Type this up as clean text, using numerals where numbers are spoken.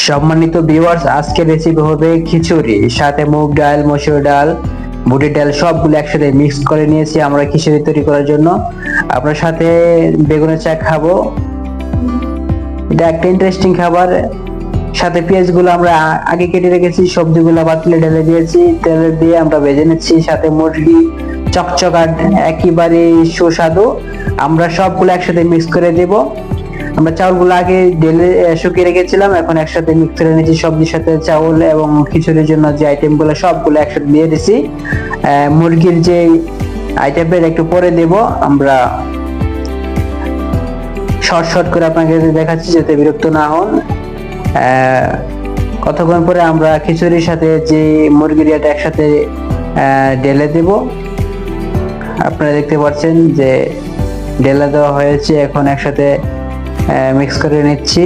সম্মানিত ভিউয়ার্স, আজকের রেসিপি হবে খিচুড়ি, সাথে মুগ ডাল, মসুর ডাল, বুটের ডাল সবগুলো একসাথে মিক্স করে নিয়েছি আমরা খিচুড়ি তৈরি করার জন্য। আপনার সাথে বেগুনের চা খাবো। এটা একটা ইন্টারেস্টিং খাবার। সাথে পেঁয়াজগুলো আমরা আগে কেটে রেখেছি, সবজিগুলো পাতিলে ঢেলে দিয়েছি, তেলে দিয়ে আমরা ভেজে নিচ্ছি। সাথে মুরগি চকচকাট একেবারে সুস্বাদু। আমরা সবগুলো একসাথে মিক্স করে দেব। আমরা চাউলগুলো আগে ঢেলে শুকিয়ে রেখেছিলাম, এখন একসাথে মিক্স করে নিয়েছি। সবজির সাথে চাউল এবং খিচুড়ির জন্য যে আইটেমগুলো সবগুলো একসাথে দিয়ে দিছি। মুরগির যে আইটেমের একটু পরে দেব আমরা। শর্ট শর্ট করে আপনাকে দেখাচ্ছি যাতে বিরক্ত না হন। কতক্ষণ পরে আমরা খিচুড়ির সাথে যে মুরগির এটা একসাথে ঢেলে দেব। আপনারা দেখতে পাচ্ছেন যে ঢেলে দেওয়া হয়েছে, এখন একসাথে মিক্স করে নিচ্ছি।